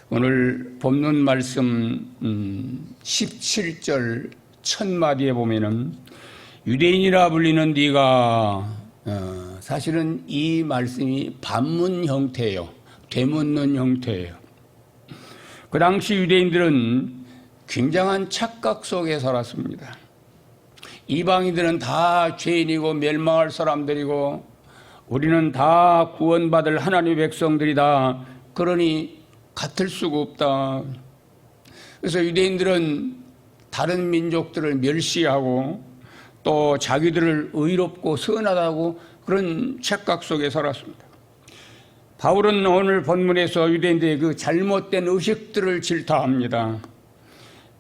오늘 본문 말씀 17절 첫 마디에 보면은 유대인이라 불리는 네가 사실은 이 말씀이 반문 형태예요. 되묻는 형태예요. 그 당시 유대인들은 굉장한 착각 속에 살았습니다. 이방인들은 다 죄인이고 멸망할 사람들이고 우리는 다 구원받을 하나님의 백성들이다. 그러니 같을 수가 없다. 그래서 유대인들은 다른 민족들을 멸시하고 또 자기들을 의롭고 선하다고 그런 착각 속에 살았습니다. 바울은 오늘 본문에서 유대인들의 그 잘못된 의식들을 질타합니다.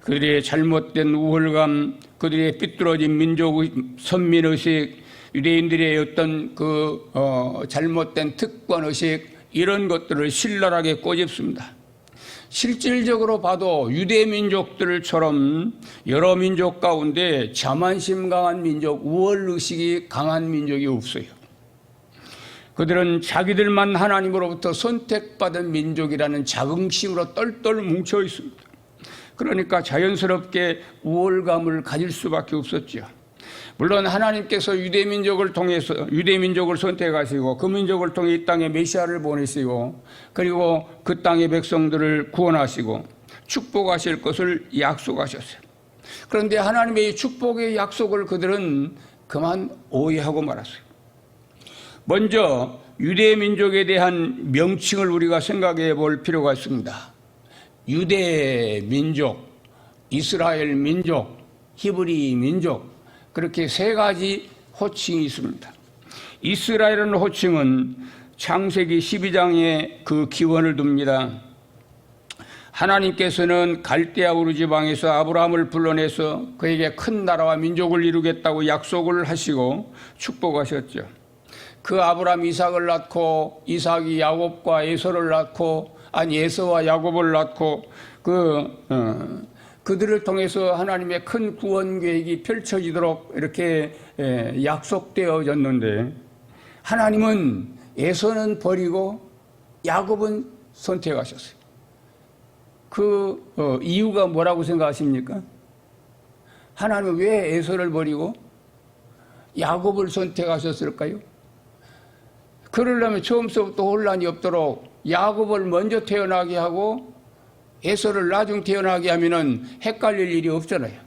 그들의 잘못된 우월감, 그들의 삐뚤어진 민족 선민의식, 유대인들의 어떤 잘못된 특권의식, 이런 것들을 신랄하게 꼬집습니다. 실질적으로 봐도 유대 민족들처럼 여러 민족 가운데 자만심 강한 민족, 우월의식이 강한 민족이 없어요. 그들은 자기들만 하나님으로부터 선택받은 민족이라는 자긍심으로 똘똘 뭉쳐 있습니다. 그러니까 자연스럽게 우월감을 가질 수밖에 없었죠. 물론 하나님께서 유대민족을 통해서 유대민족을 선택하시고 그 민족을 통해 이 땅에 메시아를 보내시고 그리고 그 땅의 백성들을 구원하시고 축복하실 것을 약속하셨어요. 그런데 하나님의 축복의 약속을 그들은 그만 오해하고 말았어요. 먼저 유대민족에 대한 명칭을 우리가 생각해 볼 필요가 있습니다. 유대민족, 이스라엘 민족, 히브리 민족, 그렇게 세 가지 호칭이 있습니다. 이스라엘은 호칭은 창세기 12장에 그 기원을 둡니다. 하나님께서는 갈대아 우르 지방에서 아브라함을 불러내서 그에게 큰 나라와 민족을 이루겠다고 약속을 하시고 축복하셨죠. 그 아브라함 이삭을 낳고 이삭이 야곱과 에서를 낳고 에서와 야곱을 낳고 그들을 통해서 하나님의 큰 구원 계획이 펼쳐지도록 이렇게 약속되어졌는데 하나님은 에서는 버리고 야곱은 선택하셨어요. 그 이유가 뭐라고 생각하십니까? 하나님은 왜 에서를 버리고 야곱을 선택하셨을까요? 그러려면 처음부터 혼란이 없도록 야곱을 먼저 태어나게 하고 에서를 나중 태어나게 하면은 헷갈릴 일이 없잖아요.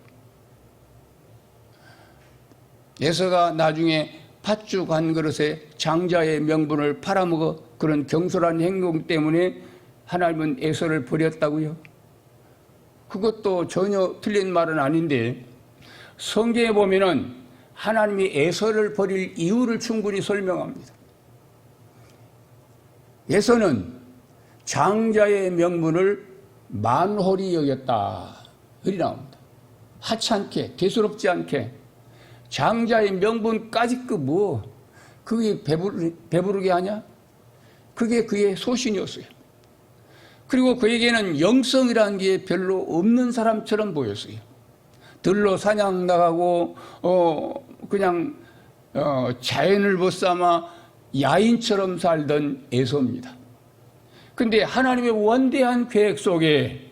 에서가 나중에 팥죽 한 그릇에 장자의 명분을 팔아먹어 그런 경솔한 행동 때문에 하나님은 에서를 버렸다고요? 그것도 전혀 틀린 말은 아닌데 성경에 보면은 하나님이 에서를 버릴 이유를 충분히 설명합니다. 에서는 장자의 명분을 만홀히 여겼다. 그리 나옵니다. 하찮게, 대수롭지 않게. 장자의 명분까지 그게 배부르게 하냐? 그게 그의 소신이었어요. 그리고 그에게는 영성이라는 게 별로 없는 사람처럼 보였어요. 들로 사냥 나가고, 자연을 벗삼아 야인처럼 살던 에서입니다. 근데 하나님의 원대한 계획 속에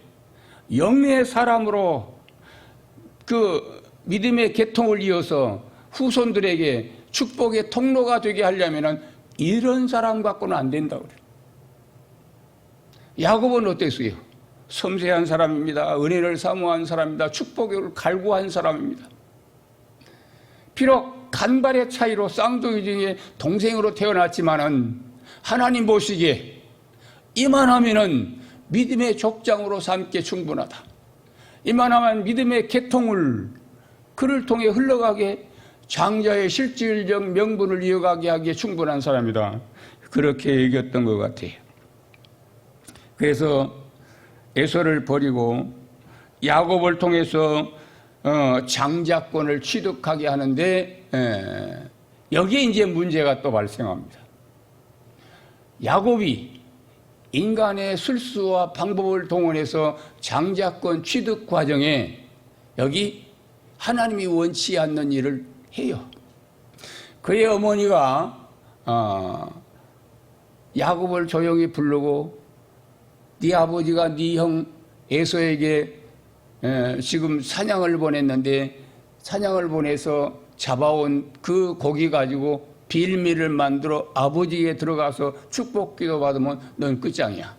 영의 사람으로 그 믿음의 계통을 이어서 후손들에게 축복의 통로가 되게 하려면 이런 사람 갖고는 안 된다고 그래요. 야곱은 어땠어요? 섬세한 사람입니다. 은혜를 사모한 사람입니다. 축복을 갈구한 사람입니다. 비록 간발의 차이로 쌍둥이 중에 동생으로 태어났지만은 하나님 보시기에 이만하면은 믿음의 족장으로 삼기에 충분하다. 이만하면 믿음의 계통을 그를 통해 흘러가게 장자의 실질적 명분을 이어가게 하기에 충분한 사람이다. 그렇게 얘기했던 것 같아요. 그래서 에서를 버리고 야곱을 통해서 장자권을 취득하게 하는데 여기에 이제 문제가 또 발생합니다. 야곱이 인간의 술수와 방법을 동원해서 장자권 취득 과정에 여기 하나님이 원치 않는 일을 해요. 그의 어머니가 야곱을 조용히 부르고 네 아버지가 네 형 에서에게 지금 사냥을 보냈는데 사냥을 보내서 잡아온 그 고기 가지고 빌미를 만들어 아버지에게 들어가서 축복기도 받으면 넌 끝장이야.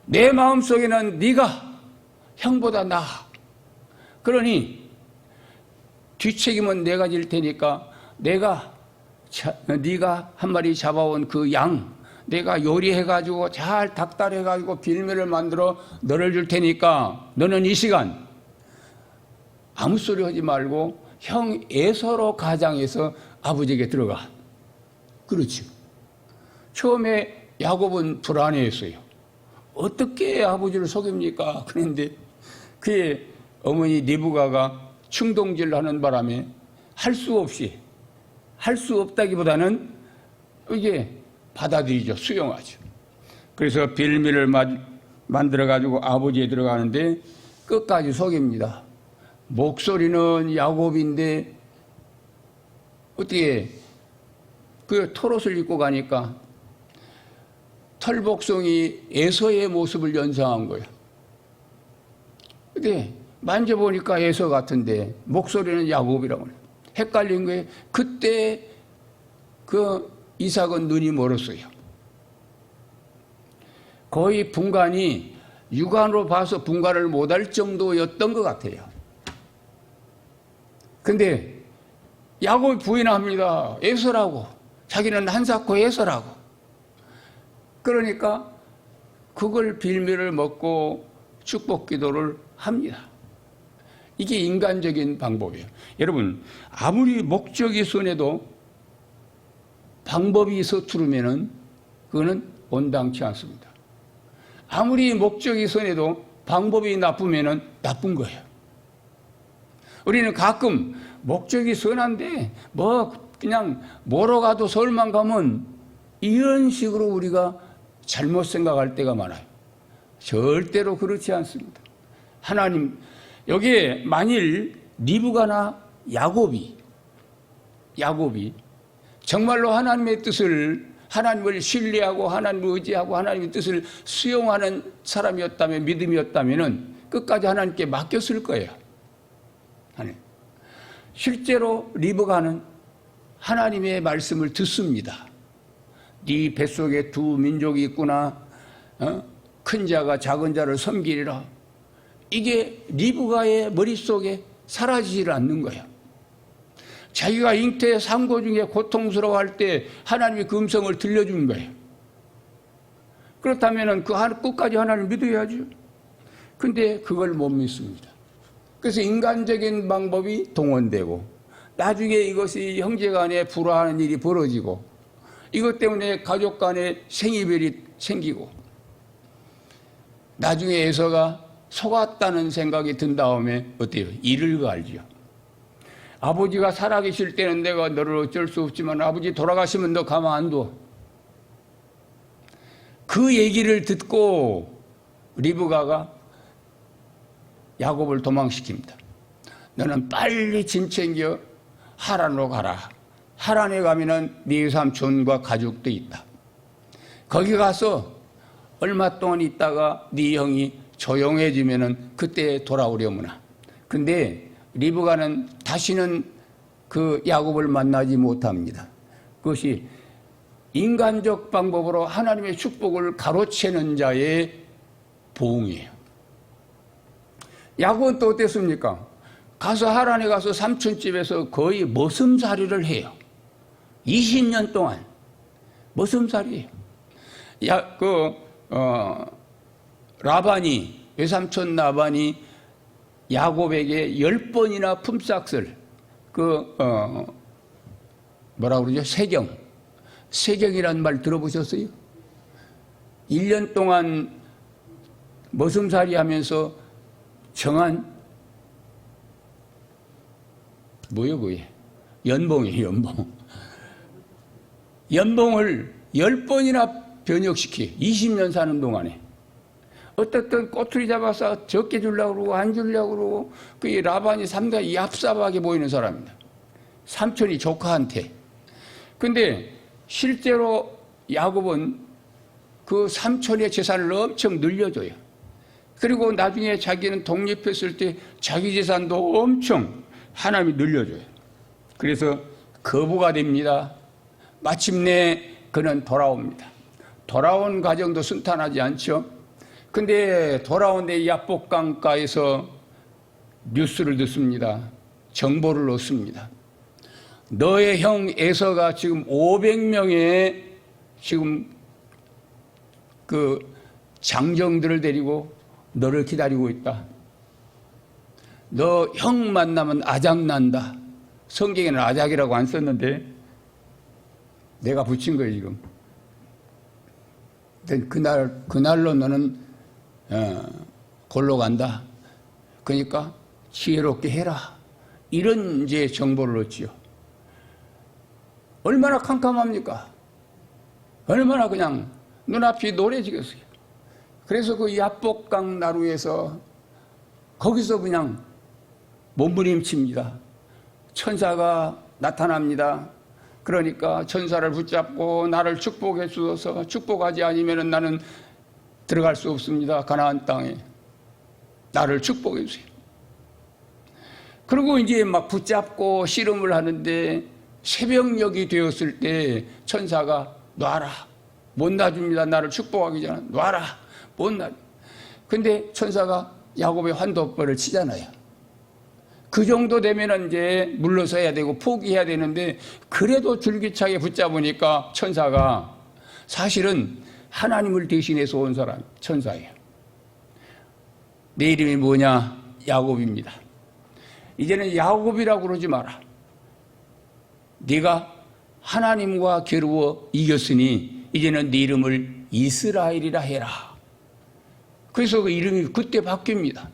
내 마음속에는 네가 형보다 나아. 그러니 뒷책임은 내가 질 테니까 네가 한 마리 잡아온 그 양 내가 요리해가지고 잘 닭달해가지고 빌미를 만들어 너를 줄 테니까 너는 이 시간 아무 소리 하지 말고 형 에서로 가장해서 아버지에게 들어가. 그렇죠. 처음에 야곱은 불안해했어요. 어떻게 아버지를 속입니까? 그런데 그의 어머니 리브가가 충동질하는 바람에 할 수 없다기보다는 이게 받아들이죠. 수용하죠. 그래서 빌미를 만들어가지고 아버지에 들어가는데 끝까지 속입니다. 목소리는 야곱인데 어떻게 그 털옷을 입고 가니까 털복숭이 에서의 모습을 연상한 거예요. 근데 만져보니까 에서 같은데 목소리는 야곱이라고 해요. 헷갈린 거예요. 그때 그 이삭은 눈이 멀었어요. 거의 분간이 육안으로 봐서 분간을 못할 정도였던 것 같아요. 근데 야곱이 부인합니다. 에서라고. 자기는 한사코 에서라고. 그러니까 그걸 빌미를 먹고 축복 기도를 합니다. 이게 인간적인 방법이에요. 여러분, 아무리 목적이 선해도 방법이 서투르면은 그거는 온당치 않습니다. 아무리 목적이 선해도 방법이 나쁘면은 나쁜 거예요. 우리는 가끔 목적이 선한데 그냥 뭐로 가도 서울만 가면 이런 식으로 우리가 잘못 생각할 때가 많아요. 절대로 그렇지 않습니다. 하나님, 여기에 만일 리브가나 야곱이 정말로 하나님의 뜻을, 하나님을 신뢰하고 하나님을 의지하고 하나님의 뜻을 수용하는 사람이었다면, 믿음이었다면 끝까지 하나님께 맡겼을 거예요. 실제로 리브가는 하나님의 말씀을 듣습니다. 네 뱃속에 두 민족이 있구나. 큰 자가 작은 자를 섬기리라. 이게 리브가의 머릿속에 사라지질 않는 거예요. 자기가 잉태 상고 중에 고통스러워할 때 하나님이 그 음성을 들려주는 거예요. 그렇다면 그 끝까지 하나님을 믿어야죠. 근데 그걸 못 믿습니다. 그래서 인간적인 방법이 동원되고 나중에 이것이 형제간에 불화하는 일이 벌어지고 이것 때문에 가족 간에 생이별이 생기고 나중에 에서가 속았다는 생각이 든 다음에 어때요? 이를 갈죠. 아버지가 살아계실 때는 내가 너를 어쩔 수 없지만 아버지 돌아가시면 너 가만 안 둬. 그 얘기를 듣고 리브가가 야곱을 도망시킵니다. 너는 빨리 짐 챙겨 하란으로 가라. 하란에 가면은 네 삼촌과 가족도 있다. 거기 가서 얼마 동안 있다가 네 형이 조용해지면은 그때 돌아오려무나. 근데 리브가는 다시는 그 야곱을 만나지 못합니다. 그것이 인간적 방법으로 하나님의 축복을 가로채는 자의 보응이에요. 야곱은 또 어땠습니까? 가서 하란에 가서 삼촌집에서 거의 머슴살이를 해요. 20년 동안 머슴살이에요. 라반이, 외삼촌 라반이 야곱에게 10번이나 품삯을 뭐라 그러죠? 세경이라는 말 들어보셨어요? 1년 동안 머슴살이 하면서 정한 뭐예요, 그게? 연봉이에요, 연봉. 연봉을 10번이나 변역시키 20년 사는 동안에. 어떻든 꼬투리 잡아서 적게 주려고 그러고 안 주려고 그러고 그 라반이 상당히 얍삽하게 보이는 사람입니다. 삼촌이 조카한테. 근데 실제로 야곱은 그 삼촌의 재산을 엄청 늘려줘요. 그리고 나중에 자기는 독립했을 때 자기 재산도 엄청 하나님이 늘려줘요. 그래서 거부가 됩니다. 마침내 그는 돌아옵니다. 돌아온 과정도 순탄하지 않죠. 근데 돌아온 데 야복강가에서 뉴스를 듣습니다. 정보를 얻습니다. 너의 형 에서가 지금 500명의 지금 그 장정들을 데리고 너를 기다리고 있다. 너 형 만나면 아작난다. 성경에는 아작이라고 안 썼는데 내가 붙인 거예요 지금. 그날로 너는 골로 간다. 그러니까 지혜롭게 해라. 이런 이제 정보를 얻지요. 얼마나 캄캄합니까? 얼마나 그냥 눈앞이 노래지겠어요. 그래서 그 야복강 나루에서 거기서 그냥 몸부림칩니다. 천사가 나타납니다. 그러니까 천사를 붙잡고 나를 축복해 주어서 축복하지 않으면 나는 들어갈 수 없습니다. 가나안 땅에. 나를 축복해 주세요. 그리고 이제 막 붙잡고 씨름을 하는데 새벽녘이 되었을 때 천사가 놔라. 못 놔줍니다. 나를 축복하기 전에 놔라. 못 놔. 근데 천사가 야곱의 환도벌을 치잖아요. 그 정도 되면은 이제 물러서야 되고 포기해야 되는데 그래도 줄기차게 붙잡으니까 천사가 사실은 하나님을 대신해서 온 사람 천사예요. 내 이름이 뭐냐? 야곱입니다. 이제는 야곱이라고 그러지 마라. 네가 하나님과 겨루어 이겼으니 이제는 네 이름을 이스라엘이라 해라. 그래서 그 이름이 그때 바뀝니다.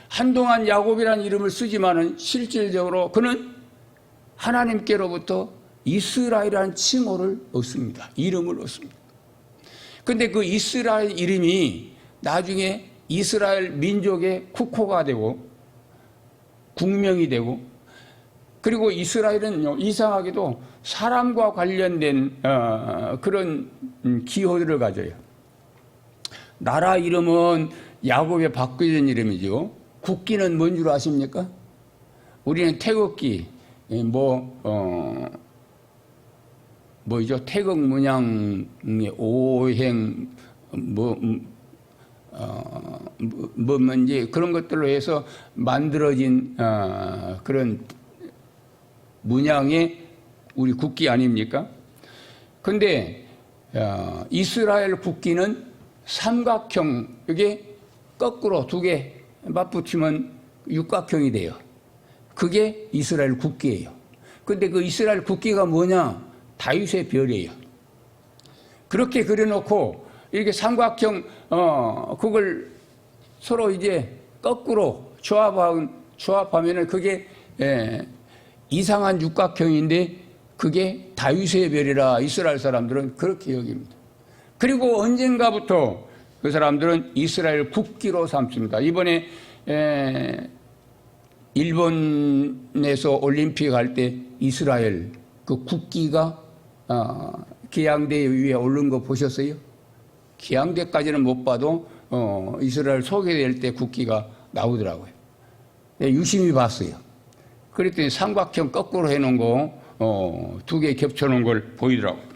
한동안 야곱이라는 이름을 쓰지만은 실질적으로 그는 하나님께로부터 이스라엘이라는 칭호를 얻습니다. 이름을 얻습니다. 근데 그 이스라엘 이름이 나중에 이스라엘 민족의 국호가 되고 국명이 되고 그리고 이스라엘은 이상하게도 사람과 관련된 그런 기호들을 가져요. 나라 이름은 야곱에 바뀌어진 이름이죠. 국기는 뭔 줄 아십니까? 우리는 태극기, 뭐죠? 태극 문양의 오행, 이제 그런 것들로 해서 만들어진, 그런 문양의 우리 국기 아닙니까? 근데, 이스라엘 국기는 삼각형, 이게 거꾸로 두 개 맞붙이면 육각형이 돼요. 그게 이스라엘 국기예요. 근데 그 이스라엘 국기가 뭐냐? 다윗의 별이에요. 그렇게 그려놓고 이렇게 삼각형 그걸 서로 이제 거꾸로 조합하면은 그게 이상한 육각형인데 그게 다윗의 별이라 이스라엘 사람들은 그렇게 여깁니다. 그리고 언젠가부터 그 사람들은 이스라엘 국기로 삼습니다. 이번에 일본에서 올림픽 할 때 이스라엘 그 국기가 기양대 위에 오른 거 보셨어요? 기양대까지는 못 봐도 이스라엘 소개될 때 국기가 나오더라고요. 유심히 봤어요. 그랬더니 삼각형 거꾸로 해놓은 거 두 개 겹쳐놓은 걸 보이더라고요.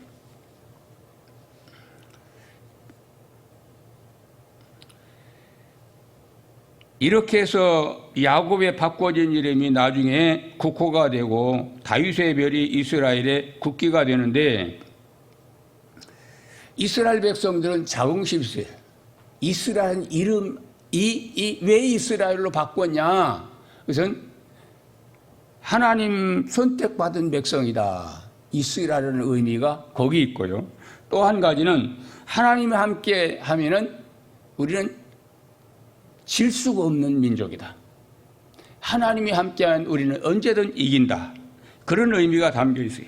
이렇게 해서 야곱에 바꿔진 이름이 나중에 국호가 되고 다윗의 별이 이스라엘의 국기가 되는데 이스라엘 백성들은 자긍심이 있어요. 이스라엘 이름이 왜 이스라엘로 바꿨냐? 그것은 하나님 선택받은 백성이다. 이스라엘은 의미가 거기 있고요. 또 한 가지는 하나님이 함께 하면은 우리는 질 수가 없는 민족이다. 하나님이 함께한 우리는 언제든 이긴다. 그런 의미가 담겨 있어요.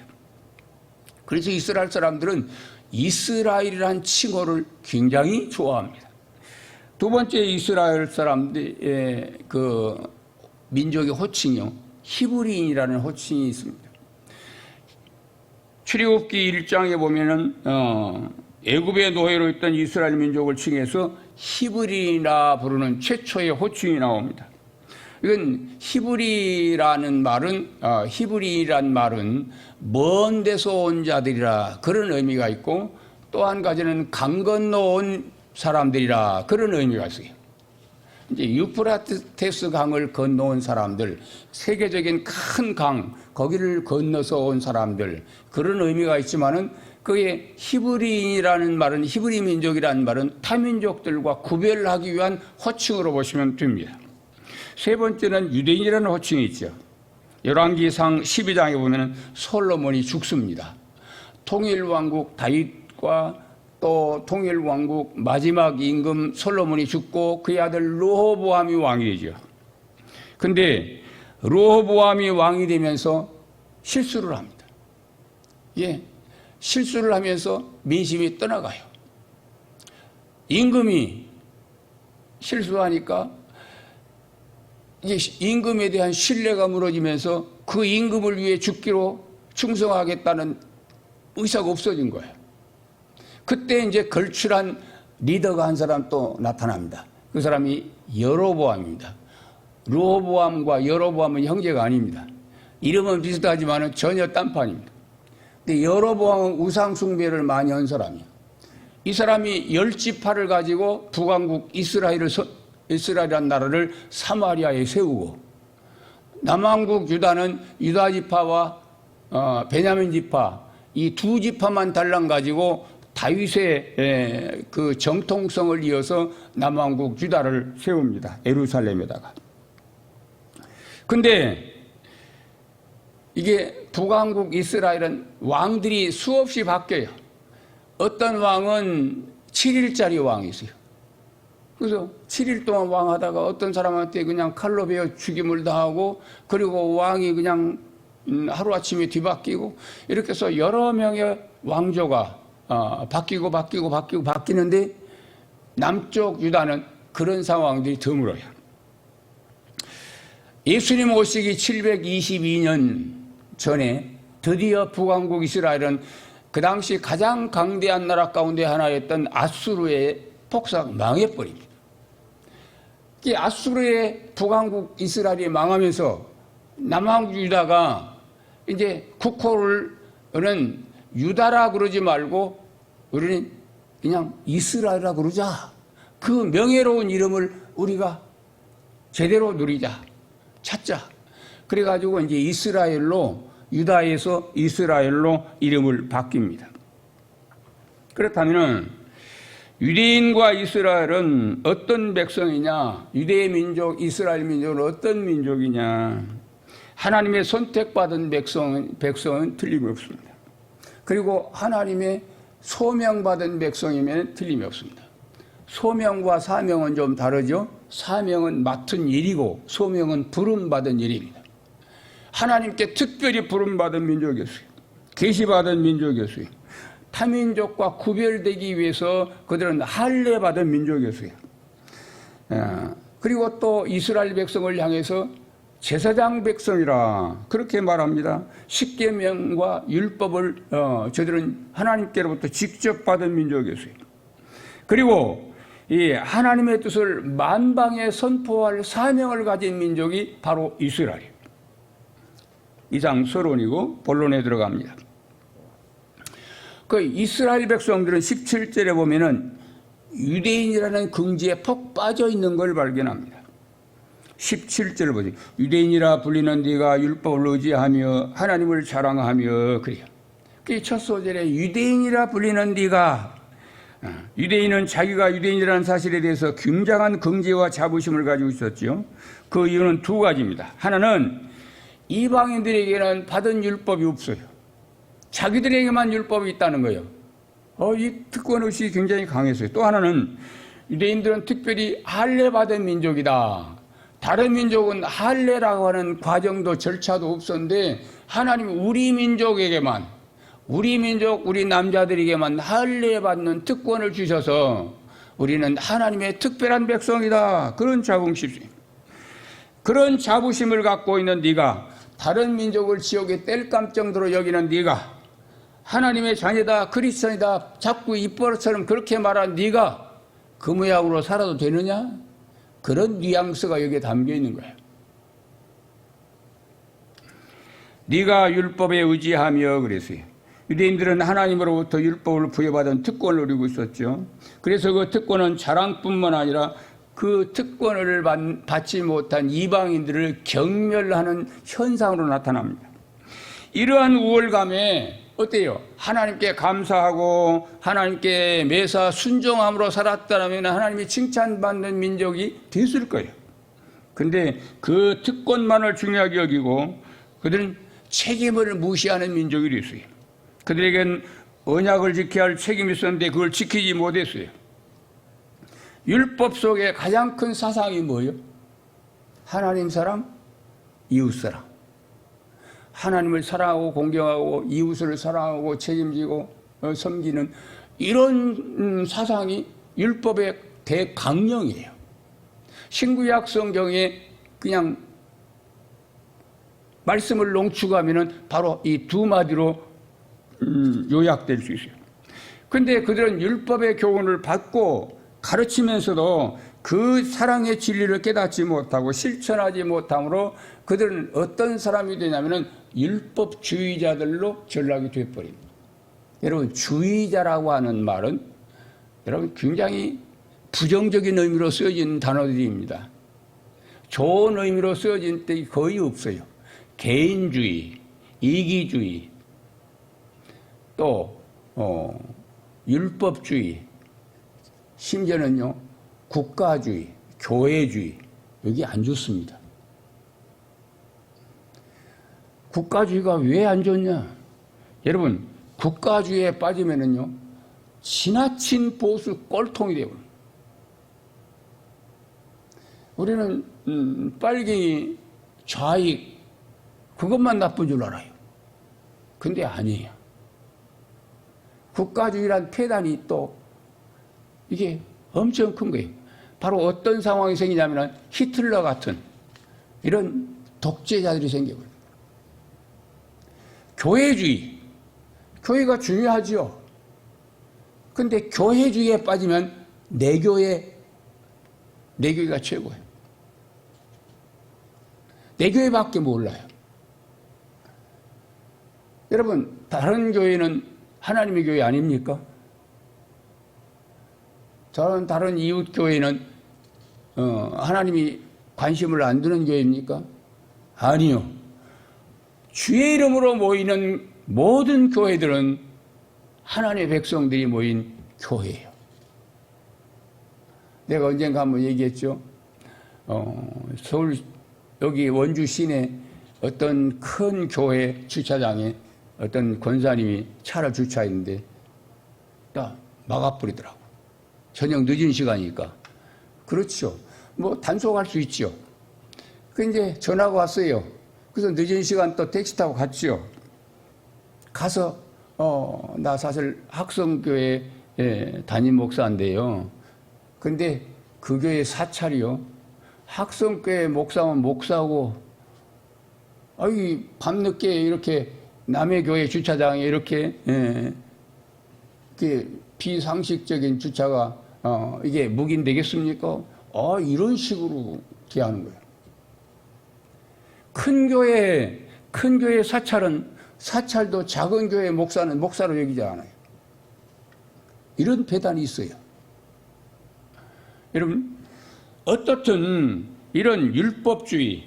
그래서 이스라엘 사람들은 이스라엘이라는 칭호를 굉장히 좋아합니다. 두 번째 이스라엘 사람들의 그 민족의 호칭이요. 히브리인이라는 호칭이 있습니다. 출애굽기 1장에 보면은 애굽의 노예로 있던 이스라엘 민족을 칭해서 히브리나 부르는 최초의 호칭이 나옵니다. 이건 히브리란 말은 먼 데서 온 자들이라 그런 의미가 있고, 또 한 가지는 강 건너온 사람들이라 그런 의미가 있어요. 이제 유프라테스 강을 건너온 사람들, 세계적인 큰 강, 거기를 건너서 온 사람들, 그런 의미가 있지만은 그게 히브리인이라는 말은, 히브리 민족이라는 말은 타민족들과 구별하기 위한 호칭으로 보시면 됩니다. 세 번째는 유대인이라는 호칭이 있죠. 열왕기상 12장에 보면 솔로몬이 죽습니다. 통일왕국 다윗과 또 통일왕국 마지막 임금 솔로몬이 죽고 그의 아들 르호보암이 왕이 되죠. 근데 르호보암이 왕이 되면서 실수를 합니다. 실수를 하면서 민심이 떠나가요. 임금이 실수하니까 이제 임금에 대한 신뢰가 무너지면서 그 임금을 위해 죽기로 충성하겠다는 의사가 없어진 거예요. 그때 이제 걸출한 리더가 한 사람 또 나타납니다. 그 사람이 여로보암입니다. 르호보암과 여로보암은 형제가 아닙니다. 이름은 비슷하지만 전혀 딴판입니다. 근데 여로보암은 우상 숭배를 많이 한 사람이에요. 이 사람이 10지파를 가지고 북왕국 이스라엘이라는 나라를 사마리아에 세우고, 남왕국 유다는 유다 지파와 베냐민 지파, 이 두 지파만 달랑 가지고 다윗의 그 정통성을 이어서 남왕국 유다를 세웁니다. 예루살렘에다가. 근데 이게 북왕국 이스라엘은 왕들이 수없이 바뀌어요. 어떤 왕은 7일짜리 왕이 있어요. 그래서 7일 동안 왕하다가 어떤 사람한테 그냥 칼로 베어 죽임을 당하고, 그리고 왕이 그냥 하루아침에 뒤바뀌고, 이렇게 해서 여러 명의 왕조가 바뀌는데 남쪽 유다는 그런 상황들이 드물어요. 예수님 오시기 722년 전에 드디어 북왕국 이스라엘은 그 당시 가장 강대한 나라 가운데 하나였던 아수르의 폭삭 망해버립니다. 이 아수르의 북왕국 이스라엘이 망하면서 남왕국 유다가 이제 국호를 유다라 그러지 말고 우리는 그냥 이스라엘이라 그러자. 그 명예로운 이름을 우리가 제대로 누리자, 찾자. 그래가지고 이제 유다에서 이스라엘로 이름을 바뀝니다. 그렇다면은 유대인과 이스라엘은 어떤 백성이냐? 유대 민족, 이스라엘 민족은 어떤 민족이냐? 하나님의 선택받은 백성은 틀림이 없습니다. 그리고 하나님의 소명받은 백성이면 틀림이 없습니다. 소명과 사명은 좀 다르죠. 사명은 맡은 일이고 소명은 부름받은 일입니다. 하나님께 특별히 부름받은 민족이었어요. 계시받은 민족이었어요. 타민족과 구별되기 위해서 그들은 할례받은 민족이었어요. 그리고 또 이스라엘 백성을 향해서 제사장 백성이라 그렇게 말합니다. 십계명과 율법을 저들은 하나님께로부터 직접 받은 민족이었어요. 그리고 이 하나님의 뜻을 만방에 선포할 사명을 가진 민족이 바로 이스라엘이에요. 이상 서론이고 본론에 들어갑니다. 그 이스라엘 백성들은 17절에 보면은 유대인이라는 긍지에 푹 빠져 있는 걸 발견합니다. 17절을 보세요. 유대인이라 불리는 네가 율법을 의지하며 하나님을 자랑하며 그래요. 그 첫 소절에 유대인이라 불리는 네가, 유대인은 자기가 유대인이라는 사실에 대해서 굉장한 긍지와 자부심을 가지고 있었죠. 그 이유는 두 가지입니다. 하나는 이방인들에게는 받은 율법이 없어요. 자기들에게만 율법이 있다는 거예요. 이 특권의식이 굉장히 강했어요. 또 하나는 유대인들은 특별히 할례받은 민족이다. 다른 민족은 할례라고 하는 과정도 절차도 없었는데 하나님이 우리 민족에게만, 우리 민족, 우리 남자들에게만 할례받는 특권을 주셔서 우리는 하나님의 특별한 백성이다. 그런 자부심. 그런 자부심을 갖고 있는 네가, 다른 민족을 지옥에 뗄 감 정도로 여기는 네가 하나님의 자녀다, 크리스천이다, 자꾸 입버릇처럼 그렇게 말한 네가 그 모양으로 살아도 되느냐? 그런 뉘앙스가 여기에 담겨 있는 거예요. 네가 율법에 의지하며 그랬어요. 유대인들은 하나님으로부터 율법을 부여받은 특권을 누리고 있었죠. 그래서 그 특권은 자랑뿐만 아니라 그 특권을 받지 못한 이방인들을 경멸하는 현상으로 나타납니다. 이러한 우월감에 어때요? 하나님께 감사하고 하나님께 매사 순종함으로 살았다면 하나님이 칭찬받는 민족이 됐을 거예요. 그런데 그 특권만을 중요하게 여기고 그들은 책임을 무시하는 민족이 됐어요. 그들에겐 언약을 지켜야 할 책임이 있었는데 그걸 지키지 못했어요. 율법 속에 가장 큰 사상이 뭐예요? 하나님 사랑, 이웃 사랑. 하나님을 사랑하고 공경하고 이웃을 사랑하고 책임지고 섬기는 이런 사상이 율법의 대강령이에요. 신구약 성경에 그냥 말씀을 농축하면 바로 이 두 마디로 요약될 수 있어요. 그런데 그들은 율법의 교훈을 받고 가르치면서도 그 사랑의 진리를 깨닫지 못하고 실천하지 못함으로 그들은 어떤 사람이 되냐면 율법주의자들로 전락이 되어버립니다. 여러분, 주의자라고 하는 말은 여러분 굉장히 부정적인 의미로 쓰여진 단어들입니다. 좋은 의미로 쓰여진 때 거의 없어요. 개인주의, 이기주의, 또 율법주의, 심지어는요 국가주의, 교회주의, 여기 안 좋습니다. 국가주의가 왜 안 좋냐? 여러분, 국가주의에 빠지면은요 지나친 보수 꼴통이 되어요. 우리는 빨갱이, 좌익 그것만 나쁜 줄 알아요. 근데 아니에요. 국가주의란 폐단이 또 이게 엄청 큰 거예요. 바로 어떤 상황이 생기냐면 히틀러 같은 이런 독재자들이 생겨버려요. 교회주의, 교회가 중요하지요. 근데 교회주의에 빠지면 내교회가 최고예요. 내교회밖에 몰라요. 여러분, 다른 교회는 하나님의 교회 아닙니까? 다른 이웃 교회는 하나님이 관심을 안 두는 교회입니까? 아니요. 주의 이름으로 모이는 모든 교회들은 하나님의 백성들이 모인 교회예요. 내가 언젠가 한번 얘기했죠. 서울 여기 원주 시내 어떤 큰 교회 주차장에 어떤 권사님이 차를 주차했는데 딱 막아버리더라고. 저녁 늦은 시간이니까. 그렇죠. 뭐 단속할 수 있죠. 그 이제 전화가 왔어요. 그래서 늦은 시간 또 택시 타고 갔죠. 가서 나 사실 학성교회 담임 목사인데요. 근데 그 교회 사찰이요. 학성교회 목사면 목사고 아이 밤늦게 이렇게 남의 교회 주차장에 이렇게 비상식적인 주차가 이게 묵인되겠습니까? 이런 식으로 대하는 거예요. 큰 교회 사찰도 작은 교회 목사는 목사로 여기지 않아요. 이런 배단이 있어요. 여러분, 어떻든 이런 율법주의,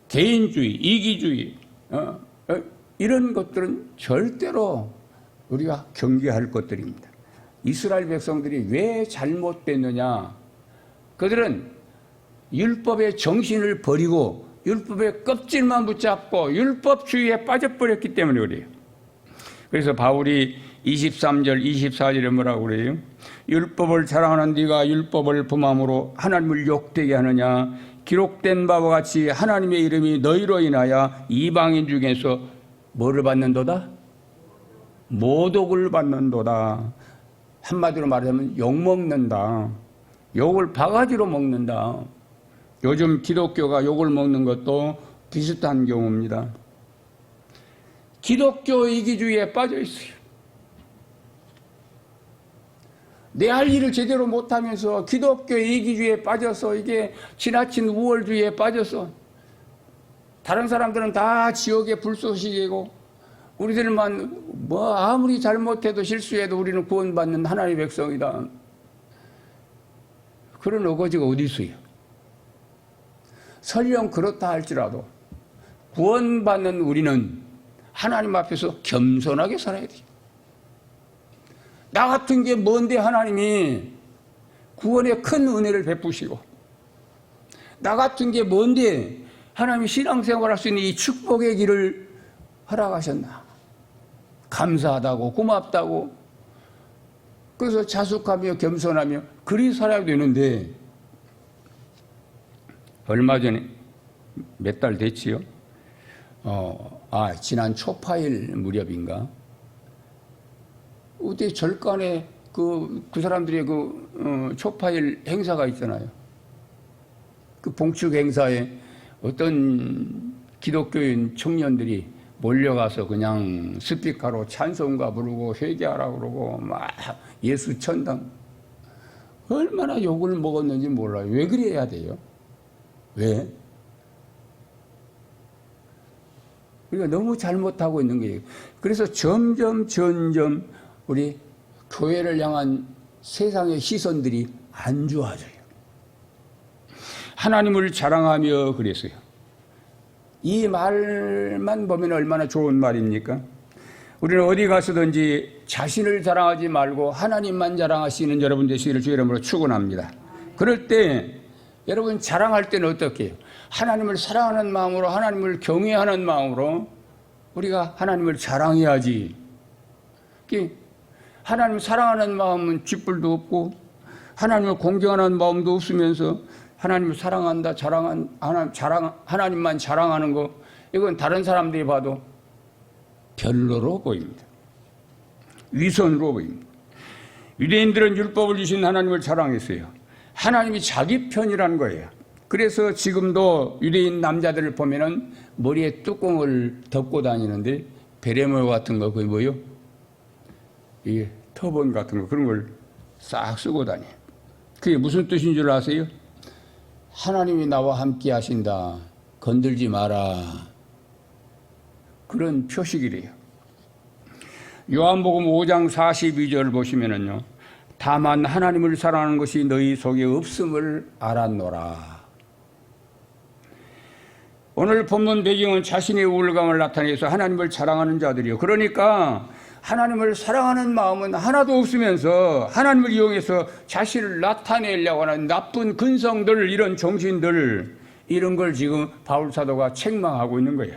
개인주의, 이기주의 이런 것들은 절대로 우리가 경계할 것들입니다. 이스라엘 백성들이 왜 잘못됐느냐? 그들은 율법의 정신을 버리고 율법의 껍질만 붙잡고 율법주의에 빠져버렸기 때문에 그래요. 그래서 바울이 23절, 24절에 뭐라고 그래요? 율법을 자랑하는 네가 율법을 범함으로 하나님을 욕되게 하느냐? 기록된 바와 같이 하나님의 이름이 너희로 인하여 이방인 중에서 뭐를 받는도다? 모독을 받는도다. 한마디로 말하자면 욕먹는다. 욕을 바가지로 먹는다. 요즘 기독교가 욕을 먹는 것도 비슷한 경우입니다. 기독교 이기주의에 빠져 있어요. 내 할 일을 제대로 못하면서 기독교 이기주의에 빠져서 이게 지나친 우월주의에 빠져서 다른 사람들은 다 지옥의 불쏘시개고 우리들만 뭐 아무리 잘못해도 실수해도 우리는 구원받는 하나님의 백성이다. 그런 어거지가 어디 있어요? 설령 그렇다 할지라도 구원받는 우리는 하나님 앞에서 겸손하게 살아야 돼요. 나 같은 게 뭔데 하나님이 구원의 큰 은혜를 베푸시고 나 같은 게 뭔데 하나님이 신앙생활할 수 있는 이 축복의 길을 허락하셨나. 감사하다고 고맙다고 그래서 자숙하며 겸손하며 그리 살아야 되는데 얼마 전에 몇 달 됐지요? 지난 초파일 무렵인가? 어디 절간에 그 사람들의 초파일 행사가 있잖아요. 그 봉축 행사에 어떤 기독교인 청년들이 몰려가서 그냥 스피커로 찬송가 부르고 회개하라고 그러고 막 예수 천당 얼마나 욕을 먹었는지 몰라요. 왜 그래야 돼요? 왜? 우리가 너무 잘못하고 있는 거예요. 그래서 점점 우리 교회를 향한 세상의 시선들이 안 좋아져요. 하나님을 자랑하며 그랬어요. 이 말만 보면 얼마나 좋은 말입니까? 우리는 어디 가서든지 자신을 자랑하지 말고 하나님만 자랑하시는 여러분 되시기를 주의 이름으로 축원합니다. 그럴 때 여러분 자랑할 때는 어떻게 해요? 하나님을 사랑하는 마음으로 하나님을 경외하는 마음으로 우리가 하나님을 자랑해야지. 하나님을 사랑하는 마음은 쥐뿔도 없고 하나님을 공경하는 마음도 없으면서 하나님을 사랑한다, 하나님만 자랑하는 거 이건 다른 사람들이 봐도 별로로 보입니다. 위선으로 보입니다. 유대인들은 율법을 주신 하나님을 자랑했어요. 하나님이 자기 편이라는 거예요. 그래서 지금도 유대인 남자들을 보면은 머리에 뚜껑을 덮고 다니는데 베레모 같은 거 그게 뭐요? 이게 터번 같은 거 그런 걸 싹 쓰고 다녀요. 그게 무슨 뜻인 줄 아세요? 하나님이 나와 함께 하신다. 건들지 마라. 그런 표식이래요. 요한복음 5장 42절 보시면은요. 다만 하나님을 사랑하는 것이 너희 속에 없음을 알았노라. 오늘 본문 배경은 자신의 우월감을 나타내서 하나님을 자랑하는 자들이요. 그러니까 하나님을 사랑하는 마음은 하나도 없으면서 하나님을 이용해서 자신을 나타내려고 하는 나쁜 근성들, 이런 정신들, 이런 걸 지금 바울 사도가 책망하고 있는 거예요.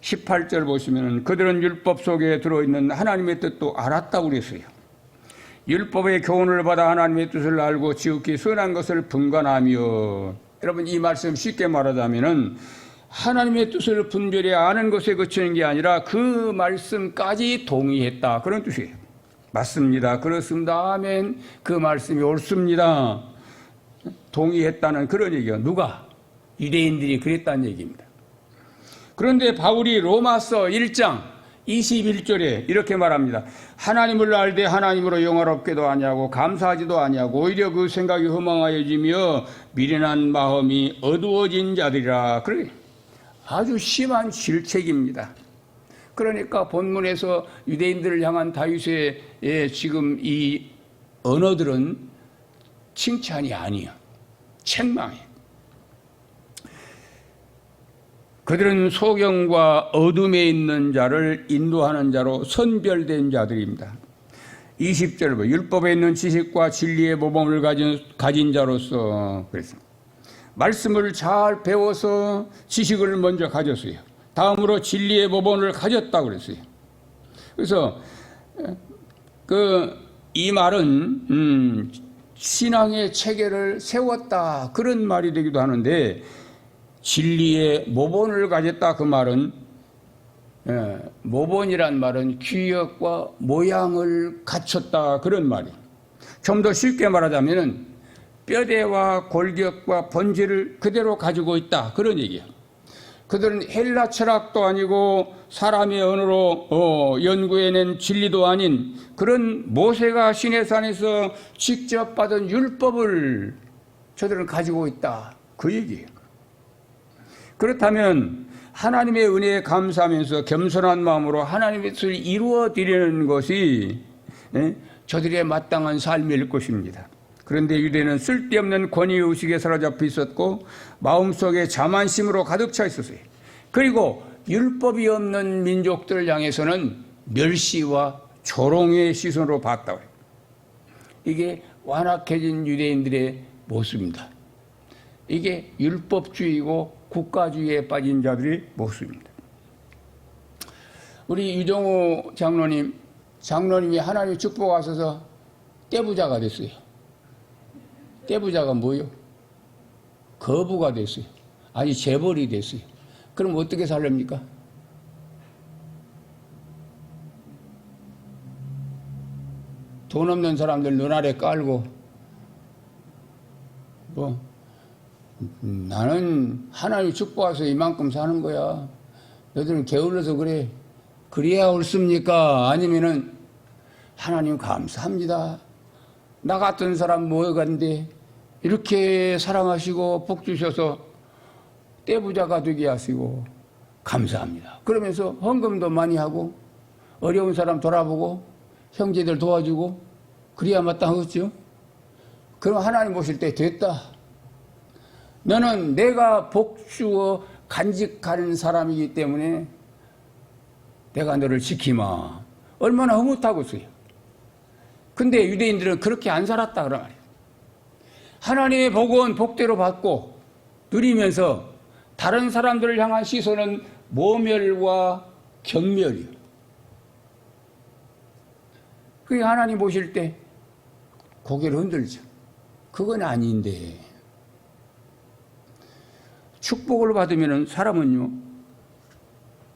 18절 보시면 그들은 율법 속에 들어있는 하나님의 뜻도 알았다고 그랬어요. 율법의 교훈을 받아 하나님의 뜻을 알고 지극히 선한 것을 분간하며, 여러분 이 말씀 쉽게 말하자면은 하나님의 뜻을 분별해 아는 것에 그치는 게 아니라 그 말씀까지 동의했다, 그런 뜻이에요. 맞습니다. 그렇습니다. 아멘. 그 말씀이 옳습니다. 동의했다는 그런 얘기가 누가? 유대인들이 그랬다는 얘기입니다. 그런데 바울이 로마서 1장 21절에 이렇게 말합니다. 하나님을 알되 하나님으로 영화롭게도 아니하고 감사하지도 아니하고 오히려 그 생각이 허망하여지며 미련한 마음이 어두워진 자들이라. 그래, 아주 심한 질책입니다. 그러니까 본문에서 유대인들을 향한 다윗의 지금 이 언어들은 칭찬이 아니야, 책망이야. 그들은 소경과 어둠에 있는 자를 인도하는 자로 선별된 자들입니다. 20절 율법에 있는 지식과 진리의 모범을 가진 자로서, 그래서 말씀을 잘 배워서 지식을 먼저 가졌어요. 다음으로 진리의 모범을 가졌다고 그랬어요. 그래서 이 말은 신앙의 체계를 세웠다, 그런 말이 되기도 하는데, 진리의 모본을 가졌다, 그 말은 모본이란 말은 규격과 모양을 갖췄다, 그런 말이에요. 좀 더 쉽게 말하자면은 뼈대와 골격과 본질을 그대로 가지고 있다, 그런 얘기예요. 그들은 헬라 철학도 아니고 사람의 언어로 연구해낸 진리도 아닌 그런 모세가 시내산에서 직접 받은 율법을 저들은 가지고 있다. 그 얘기예요. 그렇다면 하나님의 은혜에 감사하면서 겸손한 마음으로 하나님의 뜻을 이루어 드리는 것이 저들의 마땅한 삶일 것입니다. 그런데 유대는 쓸데없는 권위의식에 사로잡혀 있었고 마음속에 자만심으로 가득 차 있었어요. 그리고 율법이 없는 민족들을 향해서는 멸시와 조롱의 시선으로 봤다고 해요. 이게 완악해진 유대인들의 모습입니다. 이게 율법주의고 국가주의에 빠진 자들의 모습입니다. 우리 유정호 장로님이 하나님의 축복 하셔서 떼부자가 됐어요. 떼부자가 뭐예요? 거부가 됐어요. 아니 재벌이 됐어요. 그럼 어떻게 살렵니까? 돈 없는 사람들 눈 아래 깔고 나는 하나님 축복해서 이만큼 사는 거야. 너희들은 게을러서 그래. 그래야 옳습니까? 아니면은 하나님 감사합니다. 나 같은 사람 모여간데 이렇게 사랑하시고 복 주셔서 떼부자가 되게 하시고 감사합니다. 그러면서 헌금도 많이 하고 어려운 사람 돌아보고 형제들 도와주고 그래야 마땅하겠죠. 그럼 하나님 보실 때 됐다. 너는 내가 복 주어 간직하는 사람이기 때문에 내가 너를 지키마. 얼마나 흐뭇하겠어요. 근데 유대인들은 그렇게 안 살았다 그런 말이에요. 하나님의 복은 복대로 받고 누리면서 다른 사람들을 향한 시선은 모멸과 경멸이에요. 그게 하나님 보실 때 고개를 흔들죠. 그건 아닌데. 축복을 받으면 사람은요,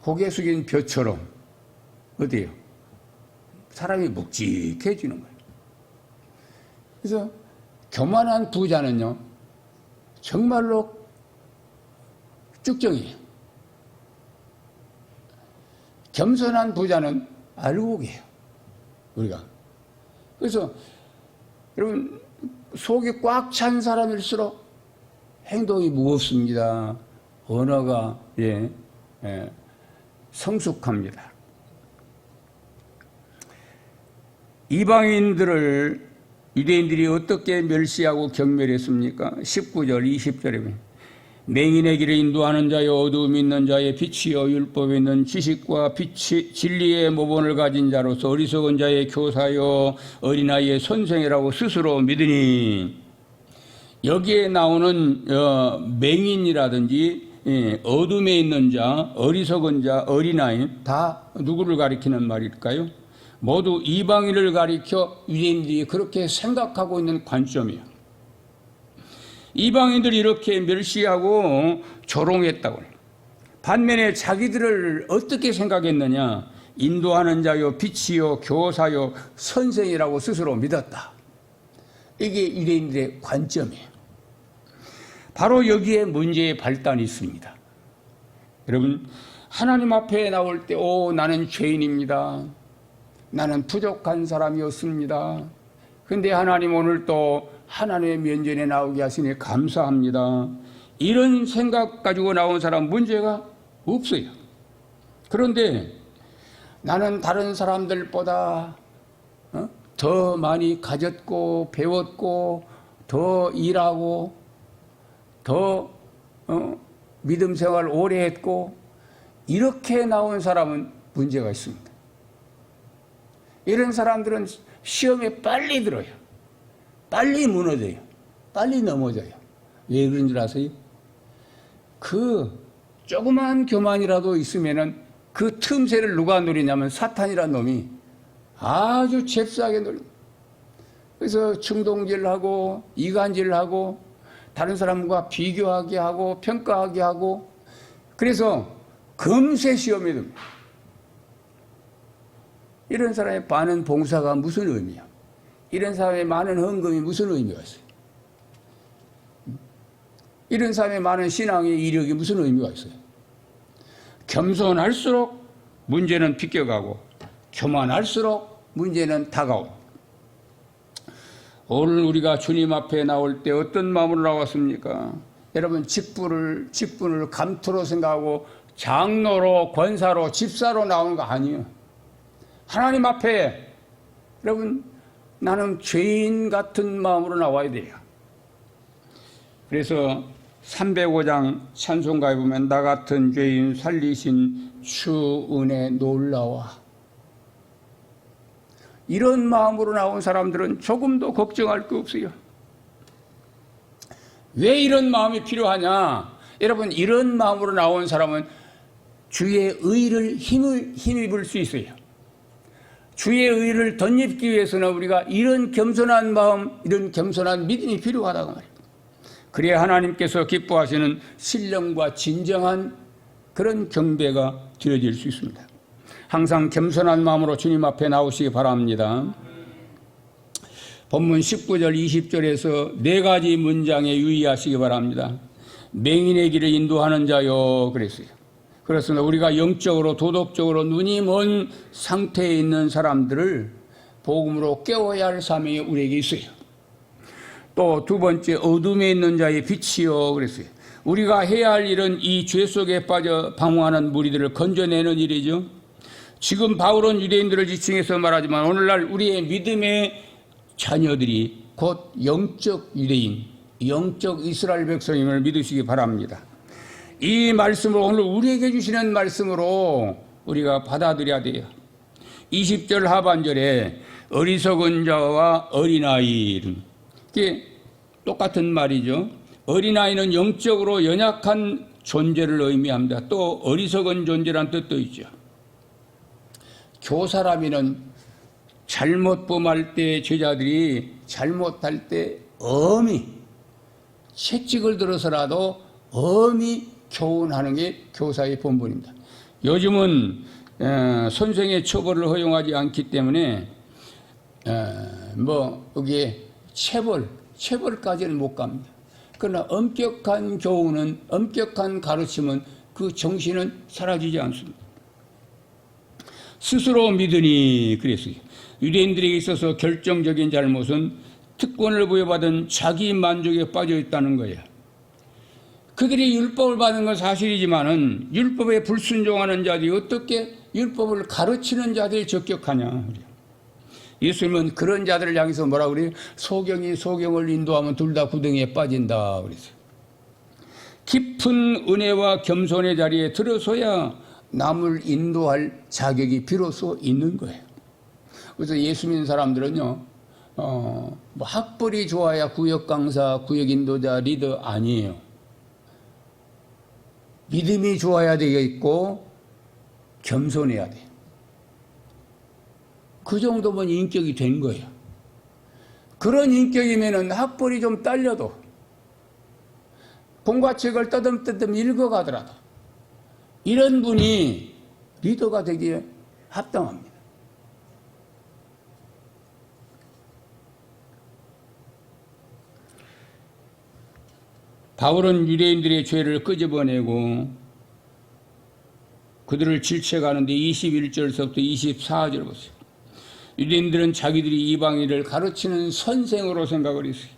고개 숙인 벼처럼, 어때요? 사람이 묵직해지는 거예요. 그래서 교만한 부자는요, 정말로 쭉정이에요. 겸손한 부자는 알곡이에요. 우리가. 그래서 여러분, 속이 꽉 찬 사람일수록 행동이 무겁습니다. 언어가 성숙합니다. 이방인들을 유대인들이 어떻게 멸시하고 경멸했습니까? 19절, 20절에 보면 맹인의 길을 인도하는 자여 어두움 있는 자의 빛이여 율법에 있는 지식과 빛이 진리의 모본을 가진 자로서 어리석은 자의 교사여 어린아이의 선생이라고 스스로 믿으니 여기에 나오는 맹인이라든지 어둠에 있는 자, 어리석은 자, 어린아이 다 누구를 가리키는 말일까요? 모두 이방인을 가리켜 유대인들이 그렇게 생각하고 있는 관점이에요. 이방인들이 이렇게 멸시하고 조롱했다고 해요. 반면에 자기들을 어떻게 생각했느냐? 인도하는 자요, 빛이요, 교사요, 선생이라고 스스로 믿었다. 이게 유대인들의 관점이에요. 바로 여기에 문제의 발단이 있습니다. 여러분, 하나님 앞에 나올 때, 나는 죄인입니다. 나는 부족한 사람이었습니다. 근데 하나님 오늘 또 하나님의 면전에 나오게 하시니 감사합니다. 이런 생각 가지고 나온 사람 문제가 없어요. 그런데 나는 다른 사람들보다 더 많이 가졌고 배웠고 더 일하고 더 믿음 생활 오래 했고 이렇게 나온 사람은 문제가 있습니다. 이런 사람들은 시험에 빨리 들어요. 빨리 무너져요. 빨리 넘어져요. 왜 그런 줄 아세요? 그 조그만 교만이라도 있으면은 그 틈새를 누가 노리냐면 사탄이라는 놈이 아주 잽싸게 노립니다. 그래서 충동질하고 이간질하고 다른 사람과 비교하게 하고 평가하게 하고 그래서 금세 시험에 듭니다. 이런 사람의 많은 봉사가 무슨 의미야? 이런 사람의 많은 헌금이 무슨 의미가 있어요? 이런 사람의 많은 신앙의 이력이 무슨 의미가 있어요? 겸손할수록 문제는 비껴가고 교만할수록 문제는 다가오고. 오늘 우리가 주님 앞에 나올 때 어떤 마음으로 나왔습니까? 여러분, 직분을 감투로 생각하고 장로로, 권사로, 집사로 나오는 거 아니에요. 하나님 앞에 여러분, 나는 죄인 같은 마음으로 나와야 돼요. 그래서 305장 찬송가에 보면 나 같은 죄인 살리신 주 은혜 놀라워. 이런 마음으로 나온 사람들은 조금도 걱정할 거 없어요. 왜 이런 마음이 필요하냐? 여러분, 이런 마음으로 나온 사람은 주의 의를 힘입을 수 있어요. 주의 의를 덧입기 위해서는 우리가 이런 겸손한 마음, 이런 겸손한 믿음이 필요하다고 말이에요. 그래야 하나님께서 기뻐하시는 신령과 진정한 그런 경배가 드려질 수 있습니다. 항상 겸손한 마음으로 주님 앞에 나오시기 바랍니다. 본문 19절 20절에서 네 가지 문장에 유의하시기 바랍니다. 맹인의 길을 인도하는 자요 그랬어요. 그렇습니다. 우리가 영적으로 도덕적으로 눈이 먼 상태에 있는 사람들을 복음으로 깨워야 할 사명이 우리에게 있어요. 또 두 번째, 어둠에 있는 자의 빛이요 그랬어요. 우리가 해야 할 일은 이 죄 속에 빠져 방황하는 무리들을 건져내는 일이죠. 지금 바울은 유대인들을 지칭해서 말하지만 오늘날 우리의 믿음의 자녀들이 곧 영적 유대인, 영적 이스라엘 백성임을 믿으시기 바랍니다. 이 말씀을 오늘 우리에게 주시는 말씀으로 우리가 받아들여야 돼요. 20절 하반절에 어리석은 자와 어린아이, 이게 똑같은 말이죠. 어린아이는 영적으로 연약한 존재를 의미합니다. 또 어리석은 존재란 뜻도 있죠. 교사라면은 잘못 범할 때 제자들이 잘못할 때 엄히 채찍을 들어서라도 엄히 교훈하는 게 교사의 본분입니다. 요즘은 선생의 처벌을 허용하지 않기 때문에 여기에 체벌까지는 못 갑니다. 그러나 엄격한 교훈은, 엄격한 가르침은 그 정신은 사라지지 않습니다. 스스로 믿으니 그랬어요. 유대인들에게 있어서 결정적인 잘못은 특권을 부여받은 자기 만족에 빠져 있다는 거예요. 그들이 율법을 받은 건 사실이지만은 율법에 불순종하는 자들이 어떻게 율법을 가르치는 자들이 적격하냐. 예수님은 그런 자들을 향해서 뭐라 그래요? 소경이 소경을 인도하면 둘 다 구덩이에 빠진다 그랬어요. 깊은 은혜와 겸손의 자리에 들어서야 남을 인도할 자격이 비로소 있는 거예요. 그래서 예수 믿는 사람들은요, 학벌이 좋아야 구역 강사, 구역 인도자, 리더 아니에요. 믿음이 좋아야 되겠고 겸손해야 돼요. 그 정도면 인격이 된 거예요. 그런 인격이면은 학벌이 좀 딸려도 공과책을 떠듬떠듬 읽어가더라도 이런 분이 리더가 되기에 합당합니다. 바울은 유대인들의 죄를 끄집어내고 그들을 질책하는데 21절서부터 24절 보세요. 유대인들은 자기들이 이방인을 가르치는 선생으로 생각을 했어요.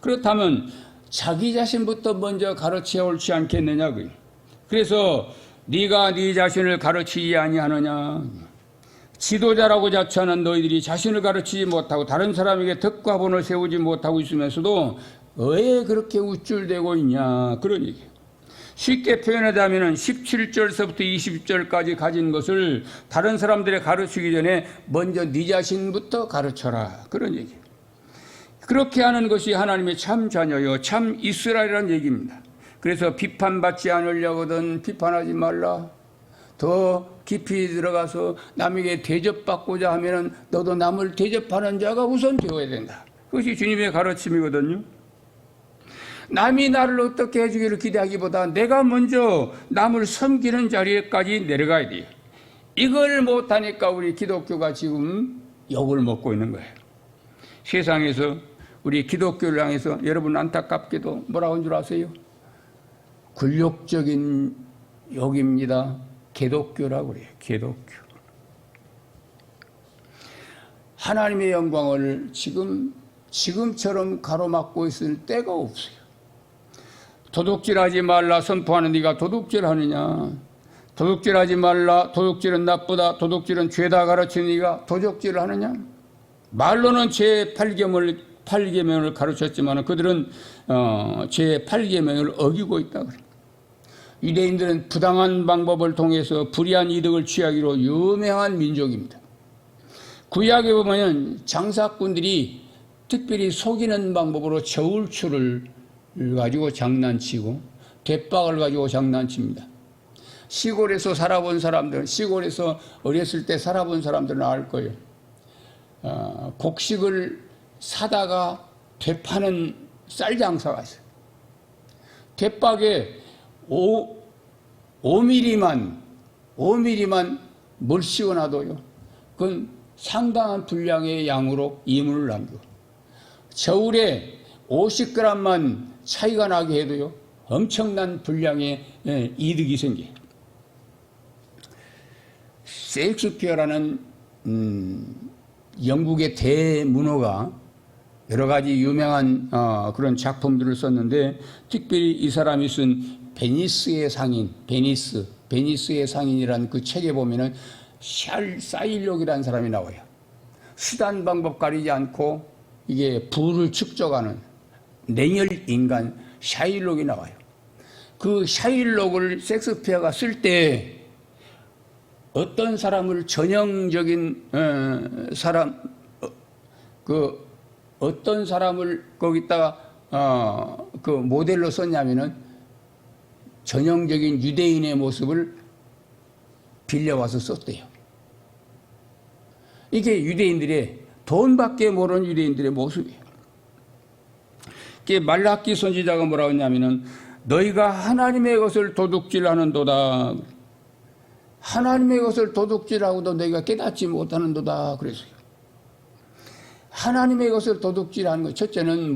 그렇다면 자기 자신부터 먼저 가르쳐야 옳지 않겠느냐고요. 그래서 네가 네 자신을 가르치지 아니하느냐. 지도자라고 자처하는 너희들이 자신을 가르치지 못하고 다른 사람에게 덕과 본을 세우지 못하고 있으면서도 왜 그렇게 우쭐대고 있냐. 그런 얘기예요. 쉽게 표현하자면 17절서부터 20절까지 가진 것을 다른 사람들에 가르치기 전에 먼저 네 자신부터 가르쳐라. 그런 얘기예요. 그렇게 하는 것이 하나님의 참 자녀요, 참 이스라엘이라는 얘기입니다. 그래서 비판받지 않으려거든 비판하지 말라. 더 깊이 들어가서 남에게 대접받고자 하면은 너도 남을 대접하는 자가 우선 되어야 된다. 그것이 주님의 가르침이거든요. 남이 나를 어떻게 해주기를 기대하기보다 내가 먼저 남을 섬기는 자리에까지 내려가야 돼요. 이걸 못하니까 우리 기독교가 지금 욕을 먹고 있는 거예요. 세상에서 우리 기독교를 향해서 여러분 안타깝게도 뭐라고 하는 줄 아세요? 굴욕적인 여기입니다. 기독교라고 그래요. 기독교. 하나님의 영광을 지금처럼 가로막고 있을 때가 없어요. 도둑질하지 말라 선포하는 네가 도둑질하느냐? 도둑질하지 말라. 도둑질은 나쁘다. 도둑질은 죄다 가르치는 네가 도둑질을 하느냐? 말로는 제 8계명을 가르쳤지만 그들은 제 8계명을 어기고 있다 그래. 유대인들은 부당한 방법을 통해서 불이한 이득을 취하기로 유명한 민족입니다. 구약에 보면 장사꾼들이 특별히 속이는 방법으로 저울추를 가지고 장난치고 대박을 가지고 장난칩니다. 시골에서 살아본 사람들, 시골에서 어렸을 때 살아본 사람들은 알 거예요. 곡식을 사다가 되파는 쌀 장사가 있어요. 대박에 5mm만 물 씌워놔도요. 그건 상당한 분량의 양으로 이물을 남기고 저울에 50g만 차이가 나게 해도요. 엄청난 분량의 이득이 생겨요. 셰익스피어라는 영국의 대문호가 여러 가지 유명한 그런 작품들을 썼는데 특별히 이 사람이 쓴 베니스의 상인, 베니스의 상인이라는 그 책에 보면은 사일록이라는 사람이 나와요. 수단 방법 가리지 않고 이게 부를 축적하는 냉혈 인간 샤일록이 나와요. 그 샤일록을 셰익스피어가 쓸 때 어떤 사람을 전형적인 어떤 사람을 거기다가 그 모델로 썼냐면은 전형적인 유대인의 모습을 빌려와서 썼대요. 이게 유대인들의 돈밖에 모르는 유대인들의 모습이에요. 이게 말라기 선지자가 뭐라고 했냐면은 너희가 하나님의 것을 도둑질하는도다. 하나님의 것을 도둑질하고도 너희가 깨닫지 못하는도다 그랬어요. 하나님의 것을 도둑질하는 것 첫째는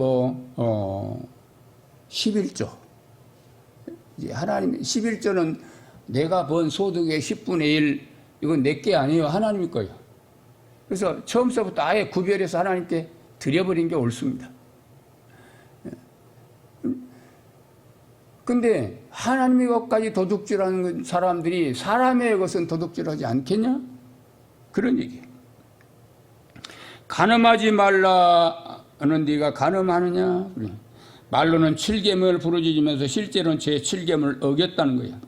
11조. 하나님 11조는 내가 번 소득의 10분의 1 이건 내게 아니에요. 하나님 거예요. 그래서 처음서부터 아예 구별해서 하나님께 드려버린 게 옳습니다. 근데 하나님의 것까지 도둑질하는 사람들이 사람의 것은 도둑질하지 않겠냐? 그런 얘기예요. 간음하지 말라는 네가 간음하느냐? 말로는 7계명을 부르짖으면서 실제로는 제 7계명을 어겼다는 거예요.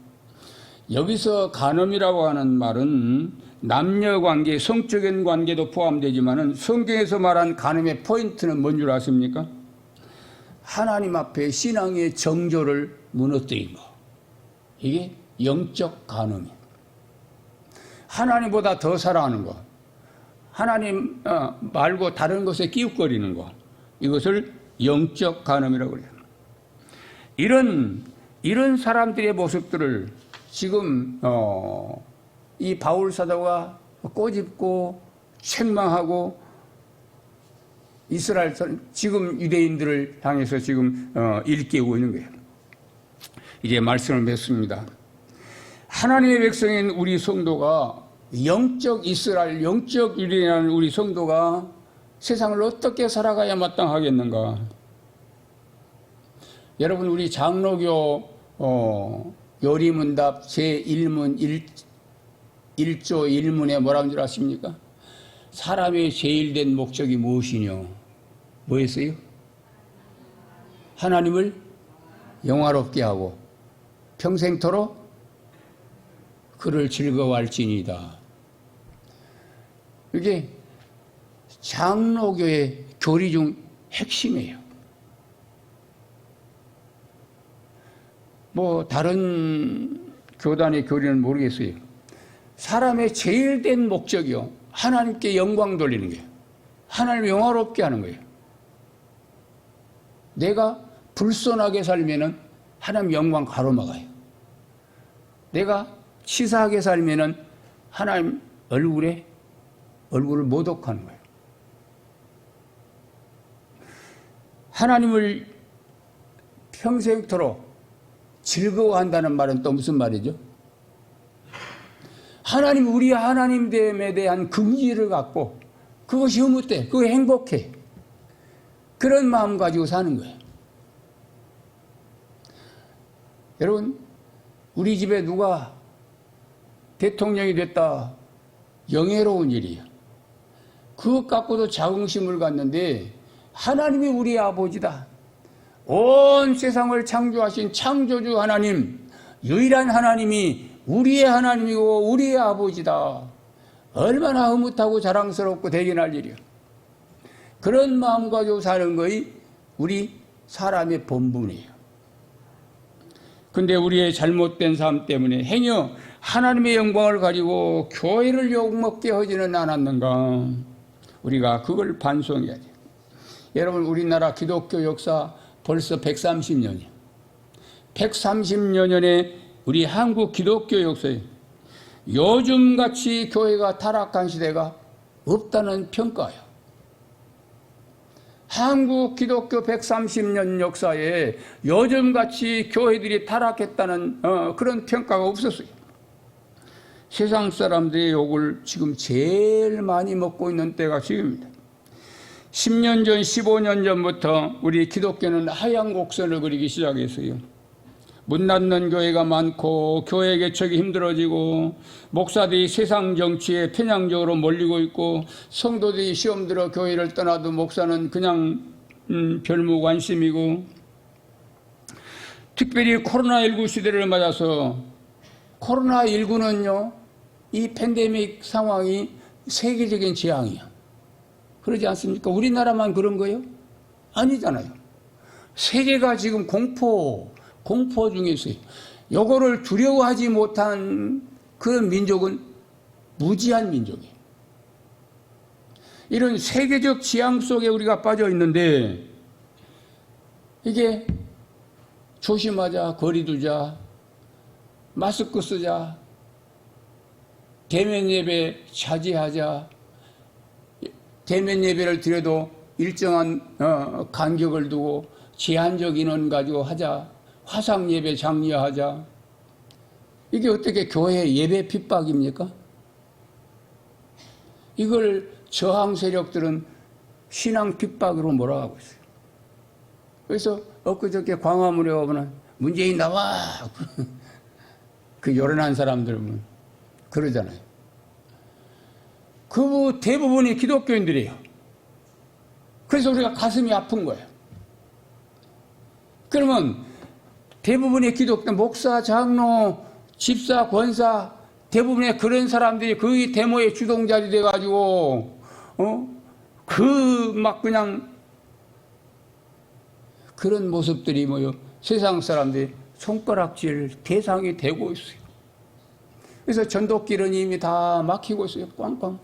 여기서 간음이라고 하는 말은 남녀관계, 성적인 관계도 포함되지만 성경에서 말한 간음의 포인트는 뭔 줄 아십니까? 하나님 앞에 신앙의 정조를 무너뜨린 거. 이게 영적 간음이에요. 하나님보다 더 사랑하는 거. 하나님 말고 다른 것에 끼웃거리는 거. 이것을 영적 간음이라고 그래요. 이런 사람들의 모습들을 지금 이 바울 사도가 꼬집고 책망하고 이스라엘 지금 유대인들을 향해서 지금 일깨우고 있는 거예요. 이제 말씀을 맺습니다. 하나님의 백성인 우리 성도가 영적 이스라엘, 영적 유대인이라는 우리 성도가 세상을 어떻게 살아가야 마땅하겠는가? 여러분 우리 장로교 요리문답 제1문 1조 1문에 뭐라는 줄 아십니까? 사람의 제일 된 목적이 무엇이뇨? 뭐였어요? 하나님을 영화롭게 하고 평생토록 그를 즐거워할지니이다. 이게 장로교의 교리 중 핵심이에요. 다른 교단의 교리는 모르겠어요. 사람의 제일 된 목적이요. 하나님께 영광 돌리는 거예요. 하나님을 영화롭게 하는 거예요. 내가 불손하게 살면은 하나님 영광 가로막아요. 내가 치사하게 살면은 하나님 얼굴을 모독하는 거예요. 하나님을 평생토록 즐거워한다는 말은 또 무슨 말이죠? 하나님, 우리 하나님됨에 대한 긍지를 갖고 그것이 흐뭇해, 그거 행복해. 그런 마음 가지고 사는 거예요. 여러분, 우리 집에 누가 대통령이 됐다, 영예로운 일이에요. 그것 갖고도 자긍심을 갖는데 하나님이 우리 아버지다. 온 세상을 창조하신 창조주 하나님, 유일한 하나님이 우리의 하나님이고 우리의 아버지다. 얼마나 흐뭇하고 자랑스럽고 대견할 일이야. 그런 마음 가지고 사는 것이 우리 사람의 본분이에요. 근데 우리의 잘못된 삶 때문에 행여 하나님의 영광을 가지고 교회를 욕먹게 하지는 않았는가? 우리가 그걸 반성해야 돼요. 여러분, 우리나라 기독교 역사 벌써 130년이에요. 130년의 우리 한국 기독교 역사에 요즘같이 교회가 타락한 시대가 없다는 평가예요. 한국 기독교 130년 역사에 요즘같이 교회들이 타락했다는 그런 평가가 없었어요. 세상 사람들의 욕을 지금 제일 많이 먹고 있는 때가 지금입니다. 10년 전, 15년 전부터 우리 기독교는 하향 곡선을 그리기 시작했어요. 문 닫는 교회가 많고 교회 개척이 힘들어지고 목사들이 세상 정치에 편향적으로 몰리고 있고 성도들이 시험 들어 교회를 떠나도 목사는 그냥 별무 관심이고, 특별히 코로나19 시대를 맞아서 코로나19는요, 이 팬데믹 상황이 세계적인 재앙이야. 그러지 않습니까? 우리나라만 그런 거예요? 아니잖아요. 세계가 지금 공포 중에 있어요. 요거를 두려워하지 못한 그런 민족은 무지한 민족이에요. 이런 세계적 지향 속에 우리가 빠져 있는데, 이게 조심하자, 거리 두자, 마스크 쓰자, 대면 예배 자제하자, 대면 예배를 드려도 일정한 간격을 두고 제한적 인원 가지고 하자, 화상 예배 장려하자. 이게 어떻게 교회 예배 핍박입니까? 이걸 저항 세력들은 신앙 핍박으로 몰아가고 있어요. 그래서 엊그저께 광화문에 오면 문재인 나와! 그 요란한 사람들은 그러잖아요. 그 대부분이 기독교인들이에요. 그래서 우리가 가슴이 아픈 거예요. 그러면 대부분의 기독교 목사, 장로, 집사, 권사, 대부분의 그런 사람들이 그 데모의 주동자들이 돼가지고 막 그냥 그런 모습들이 세상 사람들이 손가락질 대상이 되고 있어요. 그래서 전도길은 이미 다 막히고 있어요. 꽝꽝.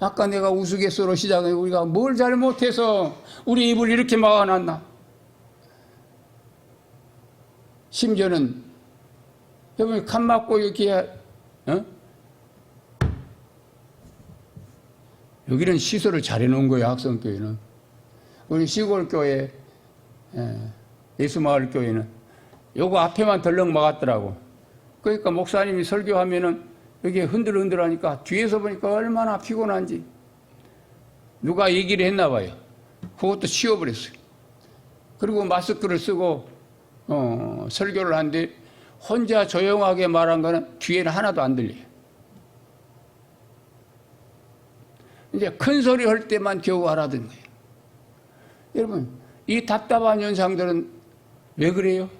아까 내가 우스갯소리로 시작해, 우리가 뭘 잘못해서 우리 입을 이렇게 막아놨나? 심지어는 여러분 칸 막고 이렇게 여기는 시설을 잘 해놓은 거예요. 학성교회는. 우리 시골교회 예수마을교회는 요거 앞에만 덜렁 막았더라고. 그러니까 목사님이 설교하면은 여기 흔들흔들하니까 뒤에서 보니까 얼마나 피곤한지 누가 얘기를 했나 봐요. 그것도 치워버렸어요. 그리고 마스크를 쓰고 설교를 하는데 혼자 조용하게 말한 거는 뒤에는 하나도 안 들려요. 이제 큰 소리 할 때만 겨우 알아듣는 거예요. 여러분, 이 답답한 현상들은 왜 그래요?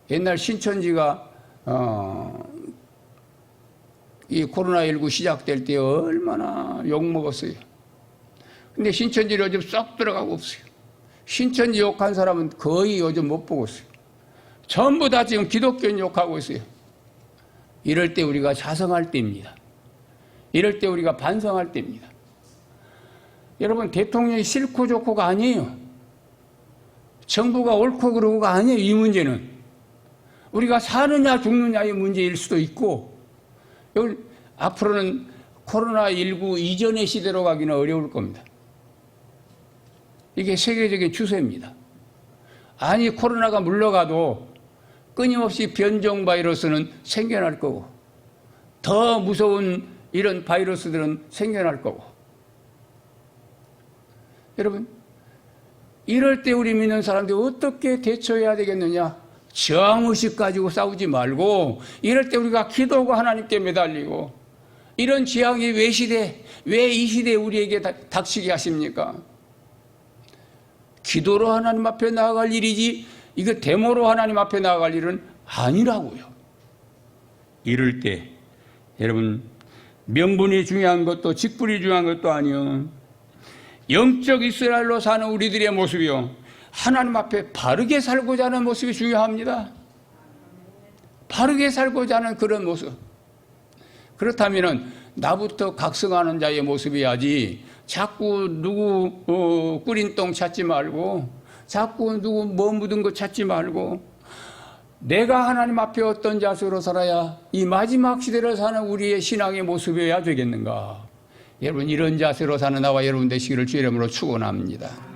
옛날 신천지가 이 코로나19 시작될 때 얼마나 욕먹었어요. 근데 신천지 요즘 쏙 들어가고 없어요. 신천지 욕한 사람은 거의 요즘 못 보고 있어요. 전부 다 지금 기독교인 욕하고 있어요. 이럴 때 우리가 자성할 때입니다. 이럴 때 우리가 반성할 때입니다. 여러분, 대통령이 싫고 좋고가 아니에요. 정부가 옳고 그르고가 아니에요. 이 문제는 우리가 사느냐 죽느냐의 문제일 수도 있고, 앞으로는 코로나19 이전의 시대로 가기는 어려울 겁니다. 이게 세계적인 추세입니다. 아니, 코로나가 물러가도 끊임없이 변종 바이러스는 생겨날 거고, 더 무서운 이런 바이러스들은 생겨날 거고. 여러분, 이럴 때 우리 믿는 사람들이 어떻게 대처해야 되겠느냐? 저항의식 가지고 싸우지 말고, 이럴 때 우리가 기도하고 하나님께 매달리고, 이런 지향이 왜 이 시대에 우리에게 닥치게 하십니까? 기도로 하나님 앞에 나아갈 일이지, 이거 데모로 하나님 앞에 나아갈 일은 아니라고요. 이럴 때, 여러분, 명분이 중요한 것도 직분이 중요한 것도 아니요. 영적 이스라엘로 사는 우리들의 모습이요. 하나님 앞에 바르게 살고자 하는 모습이 중요합니다. 바르게 살고자 하는 그런 모습. 그렇다면 나부터 각성하는 자의 모습이야지, 자꾸 누구 끓인 똥 찾지 말고, 자꾸 누구 뭐 묻은 거 찾지 말고, 내가 하나님 앞에 어떤 자세로 살아야 이 마지막 시대를 사는 우리의 신앙의 모습이어야 되겠는가? 여러분, 이런 자세로 사는 나와 여러분 되시기를 주의 이름으로 축원합니다.